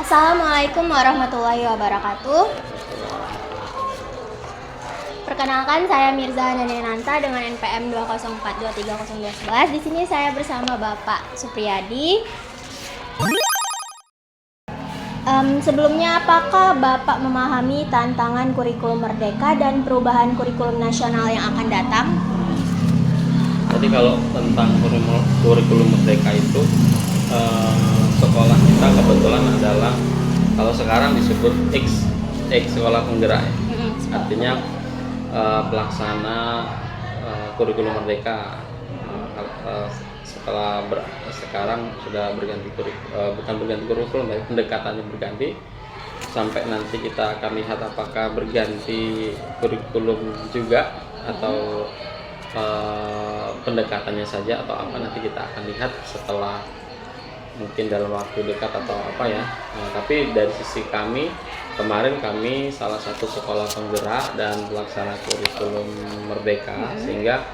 Assalamualaikum warahmatullahi wabarakatuh. Perkenalkan, saya Mirza Nanenanta dengan NPM 204230211. Di sini saya bersama Bapak Supriyadi. Sebelumnya, apakah Bapak memahami tantangan kurikulum merdeka dan perubahan kurikulum nasional yang akan datang? Jadi kalau tentang kurikulum merdeka itu, sekolah kita kebetulan adalah, kalau sekarang disebut X sekolah penggerak ya. Artinya pelaksana kurikulum merdeka. Sekarang sudah berganti bukan berganti kurikulum, tapi pendekatannya berganti. Sampai nanti kita akan lihat apakah berganti kurikulum juga atau pendekatannya saja atau apa, nanti kita akan lihat setelah mungkin dalam waktu dekat atau apa ya. Tapi dari sisi kami, kemarin kami salah satu sekolah penggerak dan pelaksana kurikulum merdeka, sehingga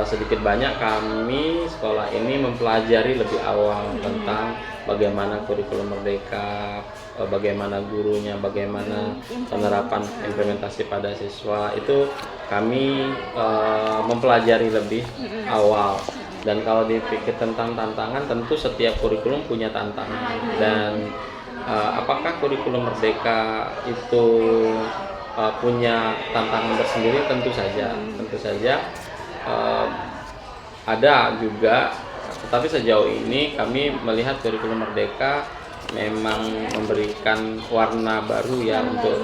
sedikit banyak kami sekolah ini mempelajari lebih awal tentang bagaimana kurikulum merdeka, bagaimana gurunya, bagaimana penerapan implementasi pada siswa, itu kami mempelajari lebih awal. Dan kalau dipikir tentang tantangan, tentu setiap kurikulum punya tantangan. Dan apakah kurikulum merdeka itu punya tantangan tersendiri? Tentu saja ada juga. Tetapi sejauh ini kami melihat kurikulum merdeka memang memberikan warna baru ya untuk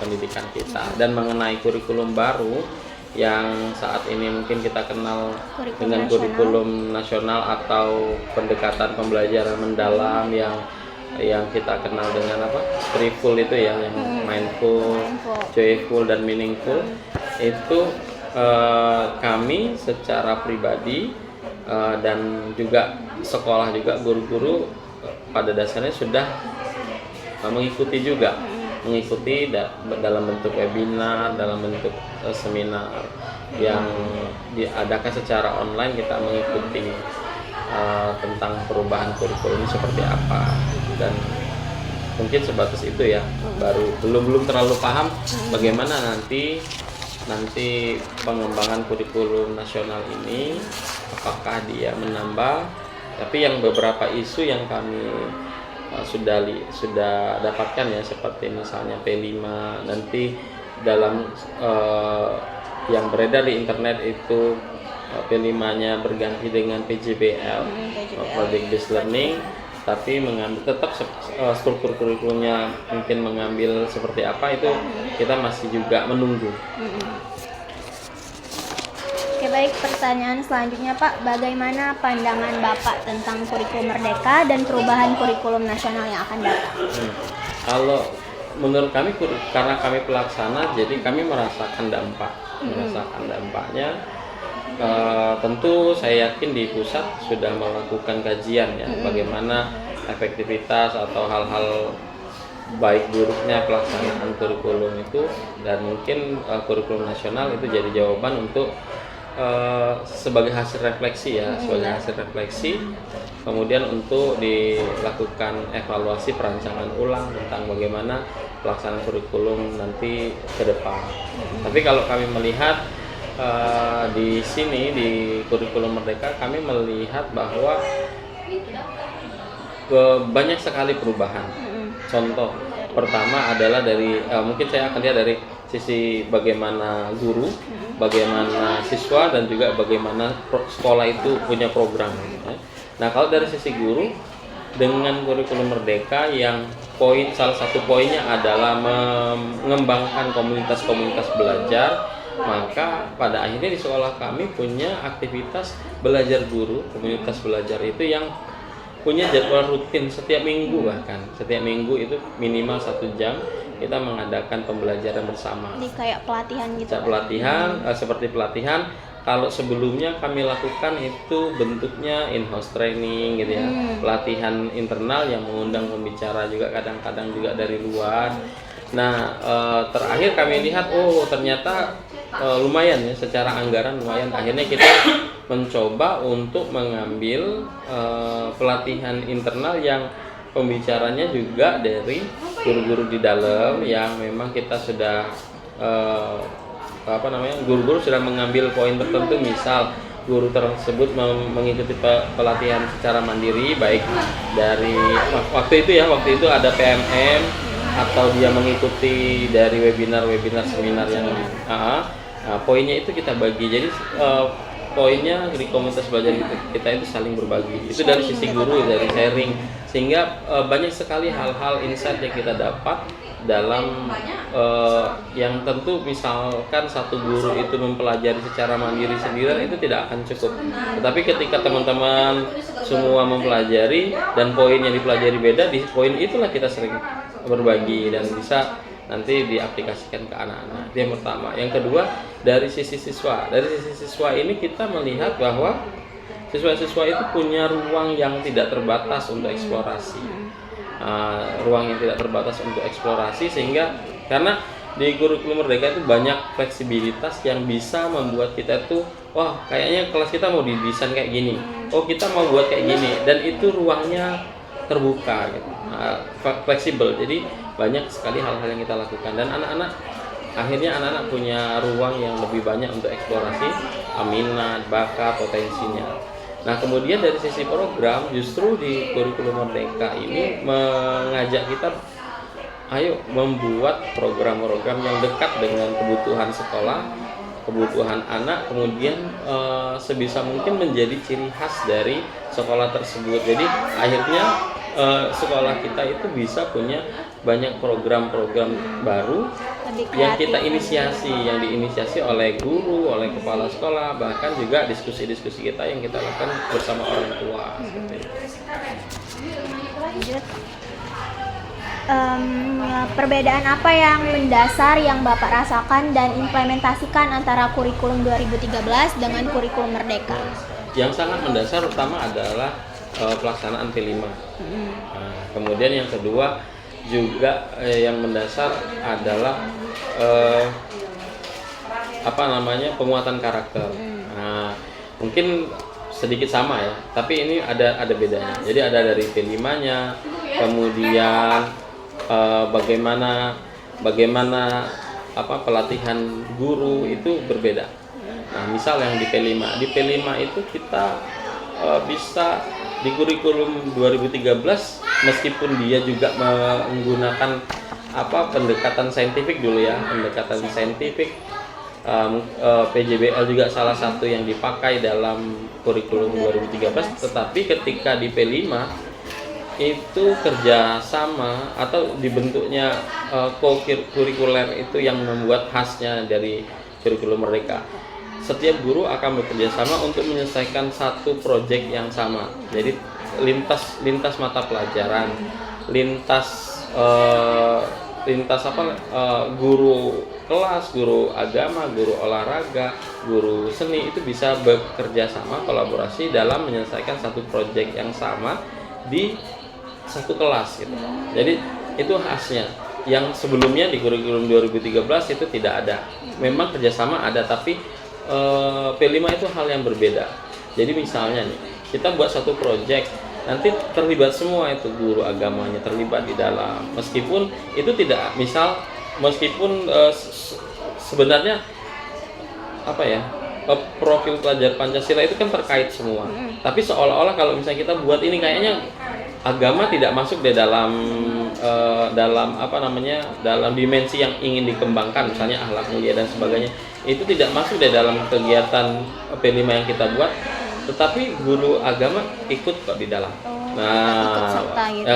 pendidikan kita. Dan mengenai kurikulum baru yang saat ini mungkin kita kenal dengan kurikulum nasional atau pendekatan pembelajaran mendalam yang kita kenal dengan apa? Triful itu ya, yang mindful, joyful dan meaningful. Itu kami secara pribadi dan juga sekolah juga, guru-guru pada dasarnya sudah mengikuti dalam bentuk webinar, dalam bentuk seminar yang diadakan secara online. Kita mengikuti tentang perubahan kurikulum seperti apa, dan mungkin sebatas itu ya. Belum terlalu paham bagaimana nanti pengembangan kurikulum nasional ini, apakah dia menambah. Tapi yang beberapa isu yang kami sudah dapatkan ya, seperti misalnya P5 nanti dalam yang beredar di internet itu, P5-nya berganti dengan PJBL, Project Based Learning, tapi mengambil tetap struktur kurikulumnya mungkin mengambil seperti apa, itu kita masih juga menunggu. Oke, baik, pertanyaan selanjutnya Pak, bagaimana pandangan Bapak tentang kurikulum merdeka dan perubahan kurikulum nasional yang akan datang? Kalau menurut kami, karena kami pelaksana, jadi kami merasakan dampaknya. Tentu saya yakin di pusat sudah melakukan kajian ya, bagaimana efektivitas atau hal-hal baik buruknya pelaksanaan kurikulum itu, dan mungkin kurikulum nasional itu jadi jawaban untuk sebagai hasil refleksi ya, kemudian untuk dilakukan evaluasi perancangan ulang tentang bagaimana pelaksanaan kurikulum nanti ke depan. Tapi kalau kami melihat di sini di kurikulum merdeka, kami melihat bahwa banyak sekali perubahan. Contoh pertama adalah dari mungkin saya akan lihat dari sisi bagaimana guru, bagaimana siswa, dan juga bagaimana sekolah itu punya program. Nah, kalau dari sisi guru, dengan kurikulum merdeka yang salah satu poinnya adalah mengembangkan komunitas-komunitas belajar, maka pada akhirnya di sekolah kami punya aktivitas belajar guru, komunitas belajar itu yang punya jadwal rutin setiap minggu, bahkan setiap minggu itu minimal 1 jam kita mengadakan pembelajaran bersama. Jadi kayak pelatihan gitu. Seperti pelatihan. Kalau sebelumnya kami lakukan itu bentuknya in-house training gitu ya, pelatihan internal yang mengundang pembicara juga, kadang-kadang juga dari luar. Nah, terakhir kami lihat, ternyata lumayan ya, secara anggaran lumayan. Akhirnya kita mencoba untuk mengambil pelatihan internal yang pembicaranya juga dari guru-guru di dalam yang memang kita sudah guru-guru sudah mengambil poin tertentu, misal guru tersebut mengikuti pelatihan secara mandiri, baik dari waktu itu ada PMM atau dia mengikuti dari webinar seminar yang poinnya itu kita bagi. Jadi poinnya di komunitas belajar kita itu saling berbagi. Itu dari sisi guru, dari sharing, sehingga banyak sekali hal-hal insight yang kita dapat dalam yang tentu misalkan satu guru itu mempelajari secara mandiri sendirian itu tidak akan cukup. Tetapi ketika teman-teman semua mempelajari dan poin yang dipelajari beda, di poin itulah kita sering berbagi dan bisa nanti diaplikasikan ke anak-anak. Itu yang pertama. Yang kedua, dari sisi siswa. Dari sisi siswa ini kita melihat bahwa siswa-siswa itu punya ruang yang tidak terbatas untuk eksplorasi. Ruang yang tidak terbatas untuk eksplorasi, sehingga karena di kurikulum Merdeka itu banyak fleksibilitas yang bisa membuat kita tuh, wah kayaknya kelas kita mau didesain kayak gini, oh kita mau buat kayak gini, dan itu ruangnya terbuka gitu, fleksibel. Jadi banyak sekali hal-hal yang kita lakukan, dan akhirnya anak-anak punya ruang yang lebih banyak untuk eksplorasi minat, bakat, potensinya. Nah, kemudian dari sisi program, justru di kurikulum Merdeka ini mengajak kita, ayo membuat program-program yang dekat dengan kebutuhan sekolah, kebutuhan anak, kemudian sebisa mungkin menjadi ciri khas dari sekolah tersebut. Jadi akhirnya sekolah kita itu bisa punya banyak program-program baru yang kita inisiasi, yang diinisiasi oleh guru, oleh kepala sekolah, bahkan juga diskusi-diskusi kita yang kita lakukan bersama orang tua. Seperti itu. Lanjut. Perbedaan apa yang mendasar yang Bapak rasakan dan implementasikan antara kurikulum 2013 dengan kurikulum Merdeka? Yang sangat mendasar utama adalah pelaksanaan P5. Kemudian yang kedua juga yang mendasar adalah penguatan karakter. Mungkin sedikit sama ya, tapi ini ada bedanya. Jadi ada dari P5-nya, kemudian bagaimana pelatihan guru itu berbeda. Nah, misal yang di P5 itu kita bisa di kurikulum 2013, meskipun dia juga menggunakan pendekatan saintifik dulu ya, pendekatan saintifik, PJBL juga salah satu yang dipakai dalam kurikulum 2013, tetapi ketika di P5 itu kerjasama atau dibentuknya co-kurikuler itu yang membuat khasnya dari kurikulum Merdeka. Setiap guru akan bekerja sama untuk menyelesaikan satu proyek yang sama. Jadi lintas mata pelajaran, guru kelas, guru agama, guru olahraga, guru seni itu bisa bekerja sama, kolaborasi dalam menyelesaikan satu proyek yang sama di satu kelas gitu. Jadi itu khasnya. Yang sebelumnya di kurikulum 2013 itu tidak ada. Memang kerjasama ada, tapi P5 itu hal yang berbeda. Jadi misalnya nih, kita buat satu proyek, nanti terlibat semua itu, guru agamanya terlibat di dalam. Meskipun itu tidak, sebenarnya profil pelajar Pancasila itu kan terkait semua. Tapi seolah-olah kalau misalnya kita buat ini kayaknya agama tidak masuk di dalam dalam dimensi yang ingin dikembangkan, misalnya akhlak mulia dan sebagainya, itu tidak masuk di dalam kegiatan P5 yang kita buat, tetapi guru agama ikut kok di dalam. Ikut serta gitu.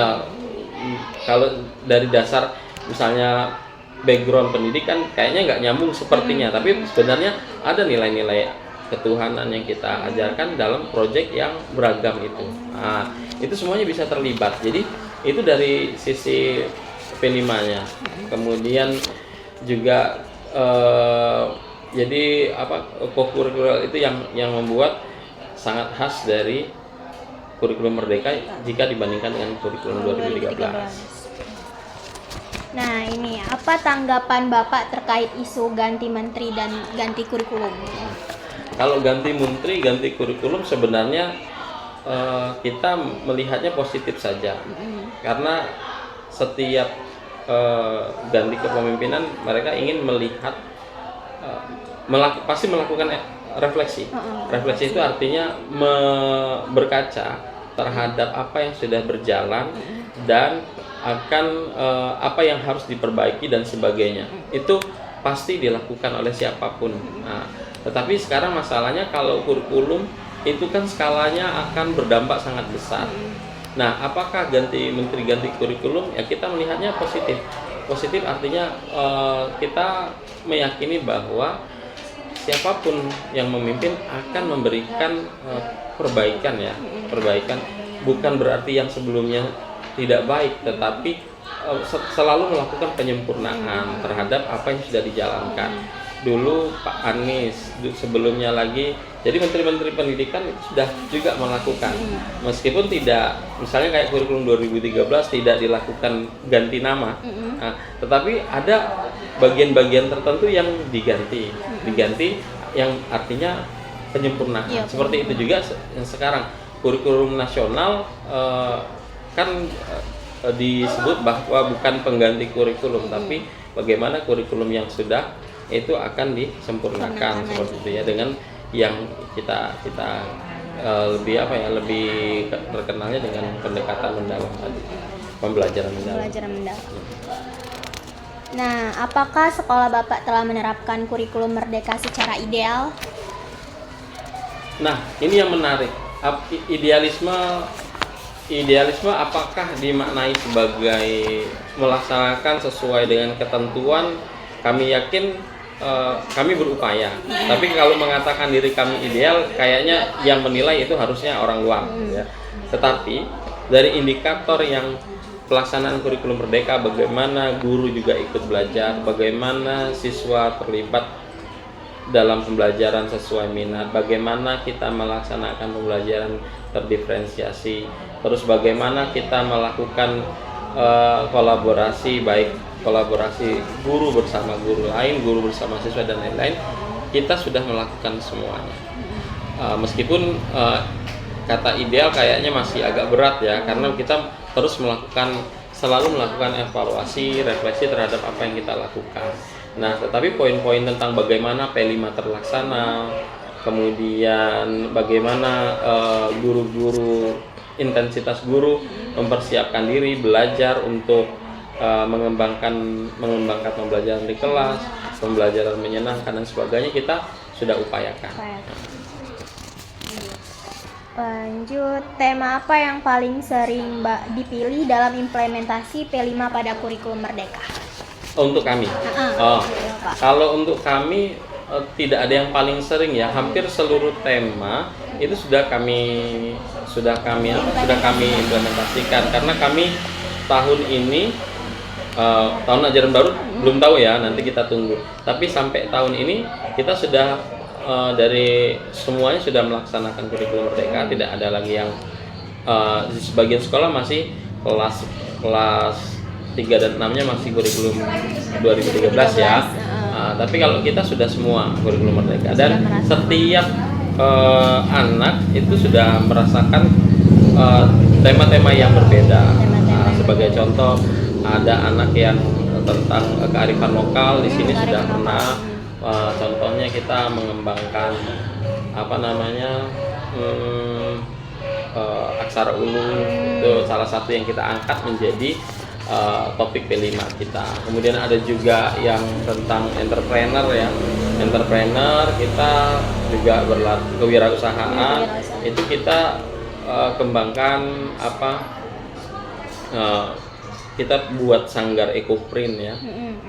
Kalau dari dasar misalnya background pendidikan kayaknya nggak nyambung sepertinya, tapi sebenarnya ada nilai-nilai ketuhanan yang kita ajarkan dalam proyek yang beragam itu. Itu semuanya bisa terlibat. Jadi itu dari sisi P5-nya. Kemudian juga jadi co-kurikuler itu yang membuat sangat khas dari kurikulum Merdeka jika dibandingkan dengan kurikulum 2013. Nah, ini apa tanggapan Bapak terkait isu ganti menteri dan ganti kurikulum? Kalau ganti menteri, ganti kurikulum sebenarnya kita melihatnya positif saja, karena setiap ganti kepemimpinan mereka ingin melihat, pasti melakukan refleksi. Refleksi itu artinya berkaca terhadap apa yang sudah berjalan dan akan apa yang harus diperbaiki dan sebagainya. Itu pasti dilakukan oleh siapapun. Nah, tetapi sekarang masalahnya kalau kurikulum itu kan skalanya akan berdampak sangat besar. Nah, apakah ganti menteri ganti kurikulum? Ya kita melihatnya positif. Positif artinya kita meyakini bahwa siapapun yang memimpin akan memberikan perbaikan ya, perbaikan. Bukan berarti yang sebelumnya tidak baik, tetapi selalu melakukan penyempurnaan terhadap apa yang sudah dijalankan. Dulu Pak Anies, sebelumnya lagi, jadi menteri-menteri pendidikan itu sudah juga melakukan, meskipun tidak, misalnya kayak kurikulum 2013 tidak dilakukan ganti nama, nah, tetapi ada bagian-bagian tertentu yang diganti yang artinya penyempurnaan. Seperti itu juga yang sekarang kurikulum nasional kan disebut bahwa bukan pengganti kurikulum, tapi bagaimana kurikulum yang sudah itu akan disempurnakan seperti itu ya, dengan yang kita lebih lebih terkenalnya dengan pendekatan mendalam tadi, pembelajaran mendalam. Nah, apakah sekolah Bapak telah menerapkan kurikulum Merdeka secara ideal? Nah, ini yang menarik. Idealisme apakah dimaknai sebagai melaksanakan sesuai dengan ketentuan? Kami yakin kami berupaya. Tapi kalau mengatakan diri kami ideal, kayaknya yang menilai itu harusnya orang luar. Ya. Tetapi dari indikator yang pelaksanaan kurikulum Merdeka, bagaimana guru juga ikut belajar, bagaimana siswa terlibat dalam pembelajaran sesuai minat, bagaimana kita melaksanakan pembelajaran terdiferensiasi, terus bagaimana kita melakukan kolaborasi, baik kolaborasi guru bersama guru lain, guru bersama siswa dan lain-lain, kita sudah melakukan semuanya. Meskipun kata ideal kayaknya masih agak berat ya, karena kita terus selalu melakukan evaluasi, refleksi terhadap apa yang kita lakukan. Nah, tetapi poin-poin tentang bagaimana P5 terlaksana, kemudian bagaimana guru-guru, intensitas guru mempersiapkan diri belajar untuk mengembangkan pembelajaran di kelas, pembelajaran menyenangkan dan sebagainya, kita sudah upayakan. Lanjut, tema apa yang paling sering dipilih dalam implementasi P5 pada kurikulum Merdeka? Untuk kami, kalau untuk kami tidak ada yang paling sering ya, hampir seluruh tema itu sudah kami implementasikan, karena kami tahun ini tahun ajaran baru belum tahu ya, nanti kita tunggu. Tapi sampai tahun ini kita sudah dari semuanya sudah melaksanakan kurikulum Merdeka, tidak ada lagi yang di sebagian sekolah masih kelas 3 dan 6-nya masih kurikulum 2013 ya. Tapi kalau kita sudah semua kurikulum Merdeka, dan setiap anak itu sudah merasakan tema-tema yang berbeda. Sebagai contoh, ada anak yang tentang kearifan lokal, di sini sudah pernah. Contohnya kita mengembangkan aksara ulung, itu salah satu yang kita angkat menjadi topik P5 kita. Kemudian ada juga yang tentang entrepreneur ya. Entrepreneur kita juga berlatih kewirausahaan. Itu kita kembangkan kita buat sanggar ekoprint ya.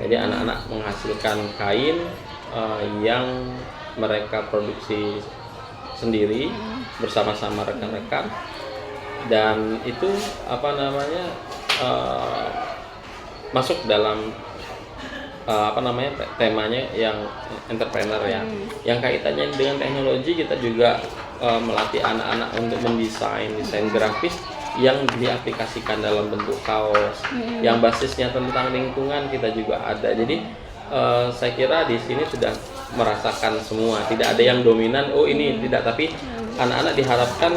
Jadi anak-anak menghasilkan kain yang mereka produksi sendiri bersama-sama rekan-rekan, dan itu masuk dalam temanya yang entrepreneur ya. Yang kaitannya dengan teknologi, kita juga melatih anak-anak untuk desain grafis yang diaplikasikan dalam bentuk kaos, yang basisnya tentang lingkungan kita juga ada. Jadi saya kira di sini sudah merasakan semua, tidak ada yang dominan, ini tidak, tapi anak-anak diharapkan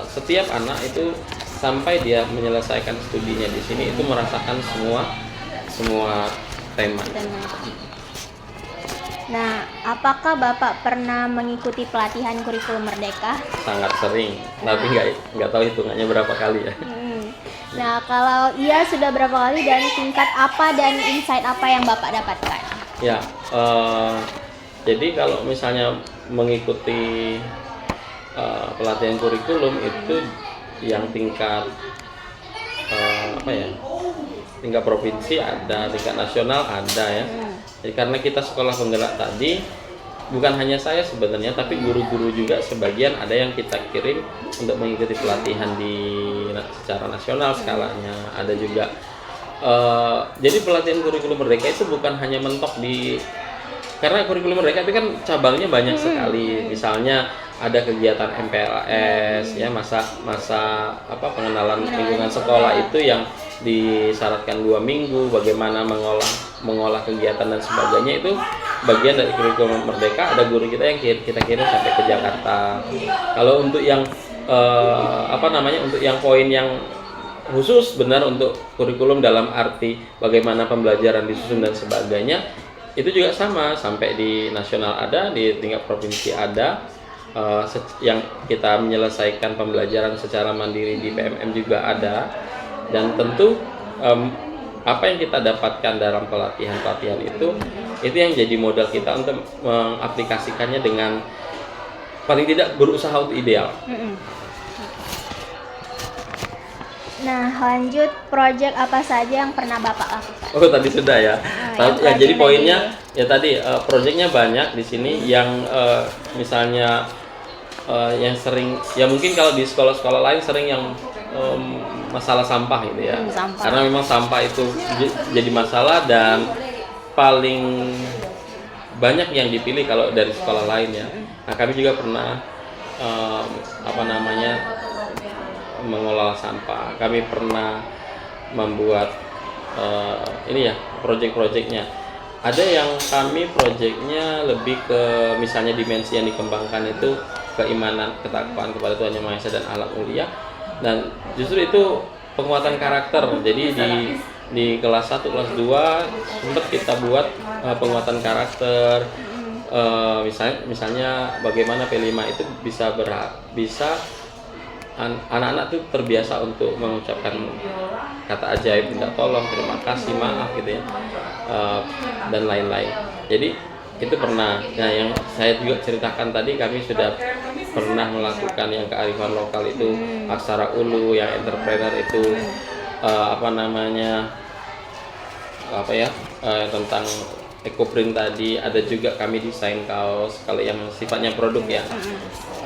setiap anak itu sampai dia menyelesaikan studinya di sini itu merasakan semua tema. Nah, apakah Bapak pernah mengikuti pelatihan kurikulum Merdeka? Sangat sering, tapi nggak tahu hitungannya berapa kali ya. Nah, kalau iya sudah berapa kali dan tingkat apa dan insight apa yang Bapak dapatkan? Ya, jadi kalau misalnya mengikuti pelatihan kurikulum itu yang tingkat tingkat provinsi ada, tingkat nasional ada ya. Jadi karena kita sekolah penggerak tadi, bukan hanya saya sebenarnya, tapi guru-guru juga sebagian ada yang kita kirim untuk mengikuti pelatihan secara nasional skalanya. Ada juga jadi pelatihan kurikulum Merdeka itu bukan hanya mentok karena kurikulum Merdeka itu kan cabangnya banyak sekali. Misalnya ada kegiatan MPLS ya, masa pengenalan lingkungan sekolah itu yang disyaratkan 2 minggu, bagaimana mengolah kegiatan dan sebagainya, itu bagian dari kurikulum Merdeka. Ada guru kita yang kita kirim sampai ke Jakarta. Kalau untuk yang untuk yang poin yang khusus benar untuk kurikulum dalam arti bagaimana pembelajaran disusun dan sebagainya, itu juga sama, sampai di nasional ada, di tingkat provinsi ada. Yang kita menyelesaikan pembelajaran secara mandiri di PMM juga ada. Dan tentu apa yang kita dapatkan dalam pelatihan itu yang jadi modal kita untuk mengaplikasikannya dengan paling tidak berusaha untuk ideal. Nah, lanjut, proyek apa saja yang pernah Bapak lakukan? Oh, tadi sudah ya. Jadi poinnya ya tadi proyeknya banyak di sini yang misalnya yang sering ya, mungkin kalau di sekolah-sekolah lain sering yang masalah sampah gitu ya. Sampah. Karena memang sampah itu jadi masalah dan paling banyak yang dipilih kalau dari sekolah lain ya. Nah, kami juga pernah mengolah sampah. Kami pernah membuat proyek-proyeknya. Ada yang kami proyeknya lebih ke misalnya dimensi yang dikembangkan itu keimanan, ketakwaan kepada Tuhan Yang Maha Esa dan alam mulia. Dan justru itu penguatan karakter. Jadi di kelas 1, kelas 2 sempat kita buat penguatan karakter. Misalnya bagaimana P5 itu bisa anak-anak tuh terbiasa untuk mengucapkan kata ajaib, minta tolong, terima kasih, maaf gitu ya, dan lain-lain. Jadi itu pernah. Nah, yang saya juga ceritakan tadi, kami sudah pernah melakukan yang kearifan lokal itu aksara ulu, yang entrepreneur itu tentang ekoprint tadi. Ada juga kami desain kaos kalau yang sifatnya produk ya.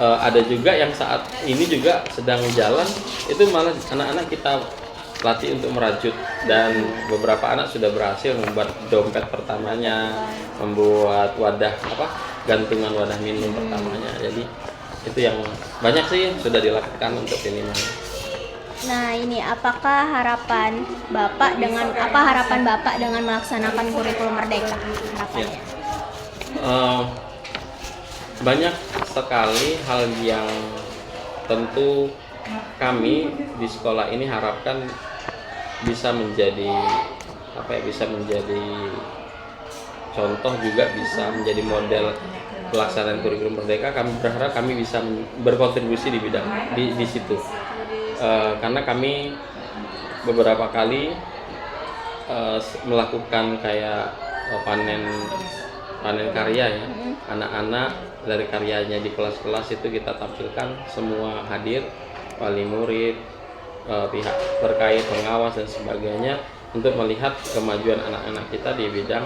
Ada juga yang saat ini juga sedang jalan, itu malah anak-anak kita latih untuk merajut, dan beberapa anak sudah berhasil membuat dompet pertamanya, membuat gantungan wadah minum pertamanya. Jadi itu yang banyak sih sudah dilakukan untuk ini. Nah, ini apakah harapan Bapak dengan melaksanakan kurikulum Merdeka? Harapannya? Banyak sekali hal yang tentu kami di sekolah ini harapkan bisa menjadi contoh, juga bisa menjadi model pelaksanaan kurikulum Merdeka. Kami berharap kami bisa berkontribusi di bidang di situ. Karena kami beberapa kali melakukan kayak panen karya ya. Anak-anak dari karyanya di kelas-kelas itu kita tampilkan, semua hadir, wali murid, pihak terkait, pengawas dan sebagainya, untuk melihat kemajuan anak-anak kita di bidang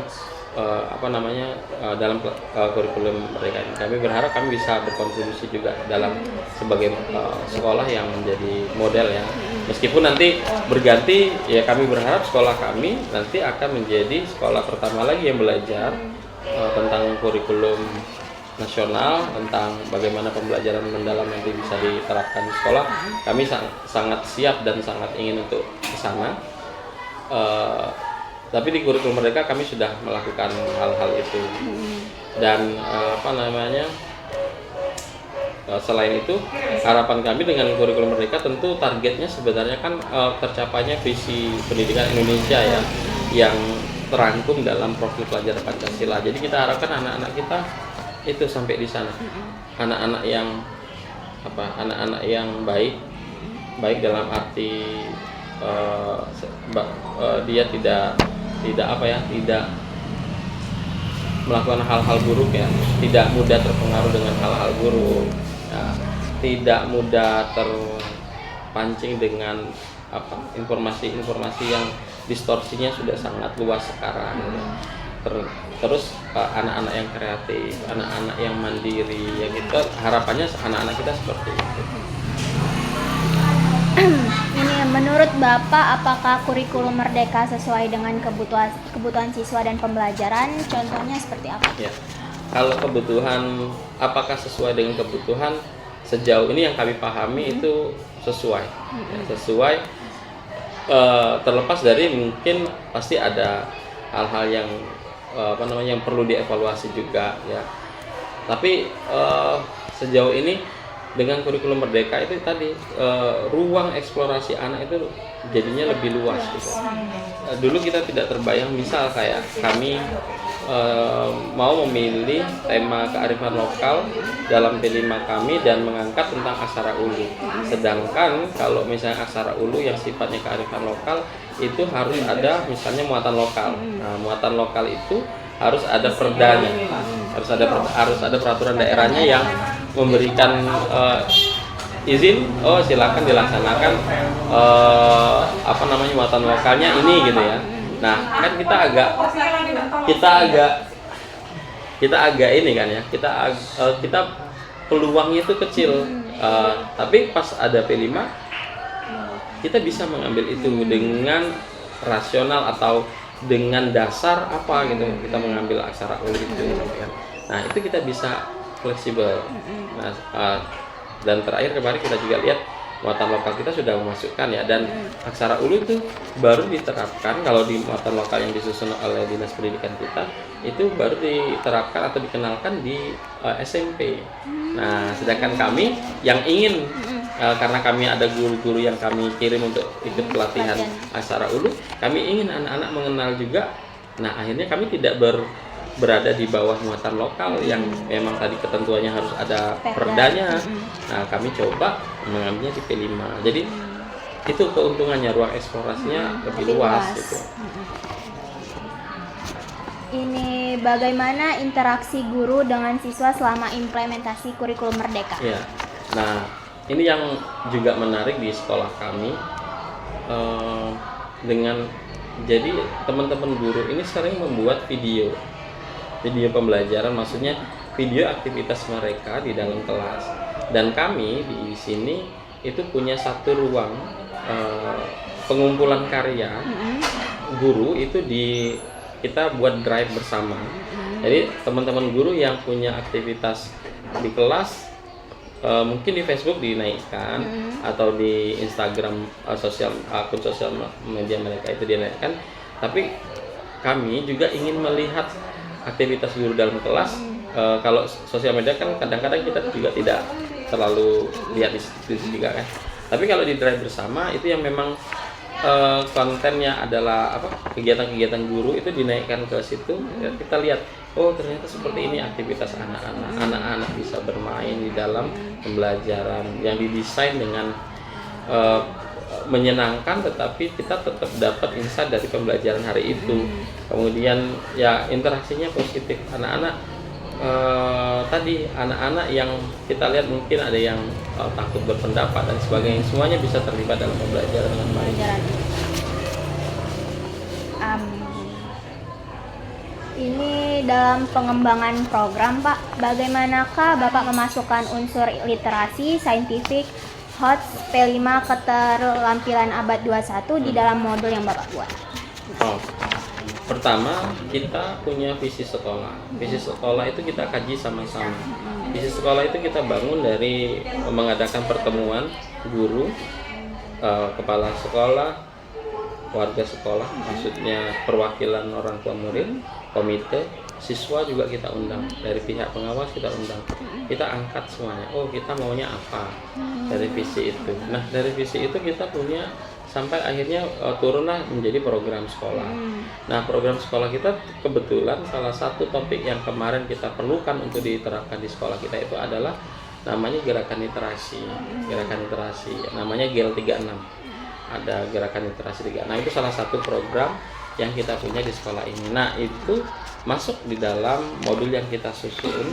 dalam kurikulum Merdeka ini. Kami berharap kami bisa berkontribusi juga sebagai sekolah yang menjadi model ya. Meskipun nanti berganti ya, kami berharap sekolah kami nanti akan menjadi sekolah pertama lagi yang belajar tentang kurikulum nasional, tentang bagaimana pembelajaran mendalam nanti bisa diterapkan di sekolah. Kami sangat siap dan sangat ingin untuk ke sana. Tapi di kurikulum Merdeka kami sudah melakukan hal-hal itu. Dan Selain itu, harapan kami dengan kurikulum Merdeka tentu targetnya sebenarnya kan tercapainya visi pendidikan Indonesia ya, yang terangkum dalam profil pelajar Pancasila. Jadi kita harapkan anak-anak kita itu sampai di sana, anak-anak yang anak-anak yang baik dalam arti dia tidak melakukan hal-hal buruk ya, tidak mudah terpengaruh dengan hal-hal buruk ya, tidak mudah terpancing dengan informasi-informasi yang distorsinya sudah sangat luas sekarang. Terus anak-anak yang kreatif, anak-anak yang mandiri ya, gitu harapannya anak-anak kita seperti itu. Ini menurut Bapak, apakah kurikulum Merdeka sesuai dengan kebutuhan siswa dan pembelajaran? Contohnya seperti apa? Ya, kalau kebutuhan, apakah sesuai dengan kebutuhan? Sejauh ini yang kami pahami itu sesuai, ya, sesuai. Terlepas dari mungkin pasti ada hal-hal yang yang perlu dievaluasi juga ya. Tapi sejauh ini dengan kurikulum Merdeka itu tadi ruang eksplorasi anak itu jadinya lebih luas gitu. Dulu kita tidak terbayang, misal kayak kami mau memilih tema kearifan lokal dalam P5 kami dan mengangkat tentang aksara ulu. Sedangkan kalau misalnya aksara ulu yang sifatnya kearifan lokal itu harus ada misalnya muatan lokal. Nah, muatan lokal itu harus ada perdanya, harus ada peraturan daerahnya yang memberikan izin, silakan dilaksanakan muatan lokalnya ini gitu ya. Nah, kan kita agak ini kan ya, kita peluangnya itu kecil, tapi pas ada P5 kita bisa mengambil itu dengan rasional atau dengan dasar apa gitu, kita mengambil aksara ulu itu kan. Nah, itu kita bisa fleksibel. Nah, dan terakhir kemarin kita juga lihat muatan lokal kita sudah memasukkan ya, dan aksara ulu itu baru diterapkan kalau di muatan lokal yang disusun oleh Dinas Pendidikan kita itu baru diterapkan atau dikenalkan di SMP. Nah, sedangkan kami yang ingin karena kami ada guru-guru yang kami kirim untuk ikut pelatihan aksara ulu, kami ingin anak-anak mengenal juga. Nah, akhirnya kami tidak berada di bawah muatan lokal yang memang tadi ketentuannya harus ada perdanya. Nah, kami coba mengambilnya di P5. Jadi itu keuntungannya, ruang eksplorasinya lebih luas gitu. Ini bagaimana interaksi guru dengan siswa selama implementasi kurikulum Merdeka? Ya. Nah, ini yang juga menarik di sekolah kami, jadi teman-teman guru ini sering membuat video pembelajaran, maksudnya video aktivitas mereka di dalam kelas. Dan kami di sini itu punya satu ruang pengumpulan karya guru itu kita buat drive bersama. Jadi teman-teman guru yang punya aktivitas di kelas mungkin di Facebook dinaikkan atau di Instagram akun sosial media mereka itu dinaikkan. Tapi kami juga ingin melihat aktivitas guru dalam kelas. Kalau sosial media kan kadang-kadang kita juga tidak terlalu lihat di situ juga kan. Tapi kalau di drive bersama itu yang memang kontennya adalah kegiatan-kegiatan guru itu dinaikkan ke situ, ya, kita lihat ternyata seperti ini aktivitas anak-anak bisa bermain di dalam pembelajaran yang didesain dengan menyenangkan, tetapi kita tetap dapat insight dari pembelajaran hari itu. Kemudian ya interaksinya positif, anak-anak anak-anak yang kita lihat mungkin ada yang takut berpendapat dan sebagainya, semuanya bisa terlibat dalam pembelajaran dengan baik. Ini dalam pengembangan program, Pak, bagaimanakah Bapak memasukkan unsur literasi, saintifik, HOTS, P5, keterampilan abad 21 di dalam modul yang Bapak buat? Pertama, kita punya visi sekolah. Visi sekolah itu kita kaji sama-sama. Visi sekolah itu kita bangun dari mengadakan pertemuan guru, kepala sekolah, warga sekolah, maksudnya perwakilan orang tua murid, komite, siswa juga kita undang, dari pihak pengawas kita undang, kita angkat semuanya. Oh, kita maunya apa dari visi itu. Nah, dari visi itu kita punya sampai akhirnya turunlah menjadi program sekolah. Nah, program sekolah kita kebetulan salah satu topik yang kemarin kita perlukan untuk diterapkan di sekolah kita itu adalah namanya gerakan literasi. Gerakan literasi namanya GEL 36. Ada gerakan literasi 36. Nah, itu salah satu program yang kita punya di sekolah ini. Nah, itu masuk di dalam modul yang kita susun.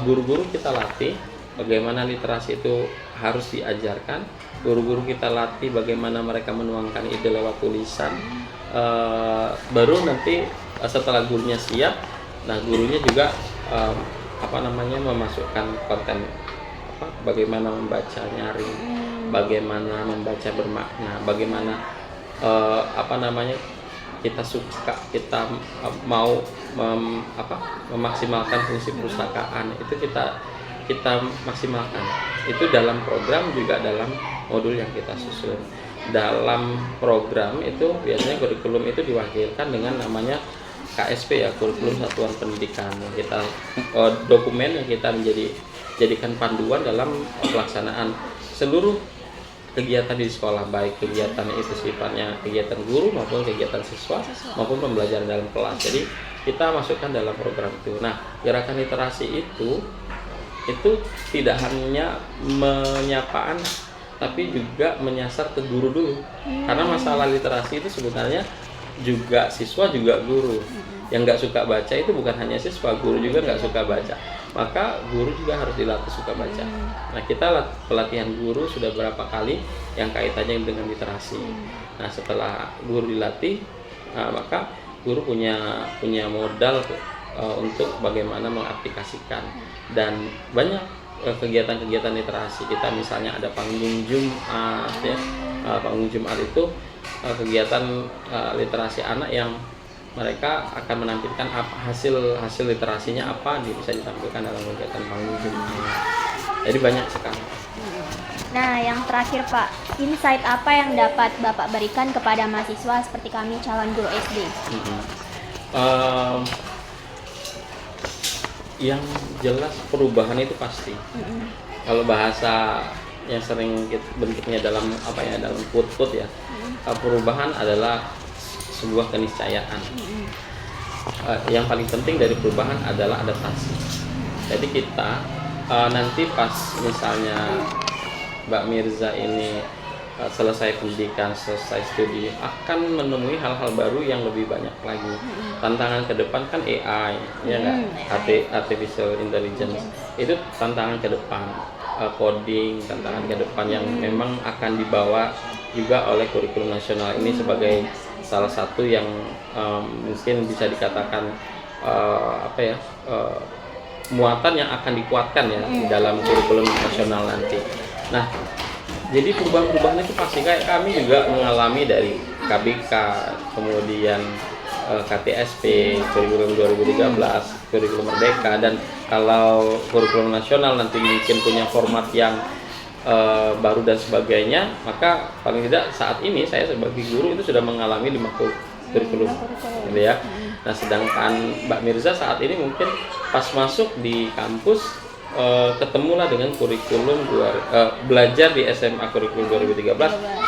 Guru-guru kita latih bagaimana literasi itu harus diajarkan. Guru-guru kita latih bagaimana mereka menuangkan ide lewat tulisan. Baru nanti setelah gurunya siap, nah gurunya juga memasukkan konten bagaimana membaca nyaring, bagaimana membaca bermakna, bagaimana kita mau memaksimalkan fungsi perpustakaan itu kita maksimalkan. Itu dalam program juga dalam modul yang kita susun. Dalam program itu biasanya kurikulum itu diwakilkan dengan namanya KSP ya, kurikulum satuan pendidikan. Kita dokumen yang kita jadikan panduan dalam pelaksanaan seluruh kegiatan di sekolah, baik kegiatan itu sifatnya kegiatan guru maupun kegiatan siswa maupun pembelajaran dalam kelas. Jadi kita masukkan dalam program itu. Nah, gerakan literasi itu tidak hanya menyapa anak, tapi juga menyasar ke guru dulu. Karena masalah literasi itu sebenarnya juga siswa juga guru. Yang nggak suka baca itu bukan hanya siswa, guru juga nggak suka baca. Maka guru juga harus dilatih suka baca. Nah, kita pelatihan guru sudah berapa kali yang kaitannya dengan literasi. Nah, setelah guru dilatih, maka guru punya modal untuk bagaimana mengaplikasikan. Dan banyak kegiatan-kegiatan literasi kita, misalnya ada panggung Jumat ya. Panggung Jumat itu kegiatan literasi anak yang mereka akan menampilkan hasil literasinya bisa ditampilkan dalam kegiatan panggung Jumat. Jadi banyak sekali. Nah, yang terakhir Pak, insight apa yang dapat Bapak berikan kepada mahasiswa seperti kami calon guru SD? Yang jelas perubahan itu pasti. Kalau bahasa yang sering bentuknya dalam dalam quote ya, perubahan adalah sebuah keniscayaan. Yang paling penting dari perubahan adalah adaptasi. Jadi kita nanti pas misalnya Mbak Mirza ini selesai pendidikan, selesai studi, akan menemui hal-hal baru yang lebih banyak lagi. Tantangan ke depan kan AI, ya nggak? Artificial Intelligence itu tantangan ke depan. Coding, tantangan ke depan yang memang akan dibawa juga oleh kurikulum nasional ini sebagai salah satu yang mungkin bisa dikatakan muatan yang akan dikuatkan ya di dalam kurikulum nasional nanti. Nah, jadi perubahan-perubahan itu pasti, kayak kami juga mengalami dari KBK, kemudian KTSP, kurikulum 2013, kurikulum Merdeka, dan kalau kurikulum nasional nanti mungkin punya format yang baru dan sebagainya, maka paling tidak saat ini saya sebagai guru itu sudah mengalami 50 kurikulum, gitu ya. Nah, sedangkan Mbak Mirza saat ini mungkin pas masuk di kampus ketemulah dengan kurikulum belajar di SMA kurikulum 2013,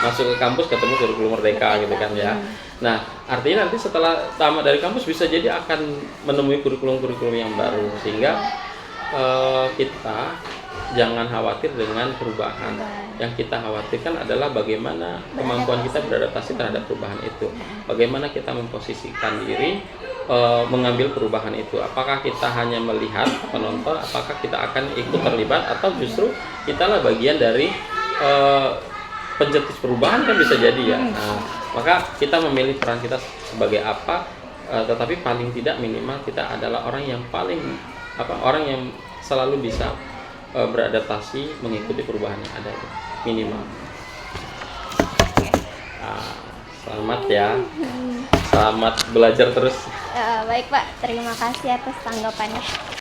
masuk ke kampus ketemu kurikulum Merdeka gitu kan ya. Nah, artinya nanti setelah tamat dari kampus bisa jadi akan menemui kurikulum-kurikulum yang baru, sehingga kita jangan khawatir dengan perubahan. Yang kita khawatirkan adalah bagaimana kemampuan kita beradaptasi terhadap perubahan itu. Bagaimana kita memposisikan diri mengambil perubahan itu. Apakah kita hanya melihat, menonton, apakah kita akan ikut terlibat, atau justru kita lah bagian dari pencetus perubahan, kan bisa jadi ya. Nah, maka kita memilih peran kita sebagai apa, tetapi paling tidak minimal kita adalah orang yang selalu bisa beradaptasi mengikuti perubahan yang ada, minimal. Selamat ya, selamat belajar terus. Baik Pak, terima kasih atas tanggapannya.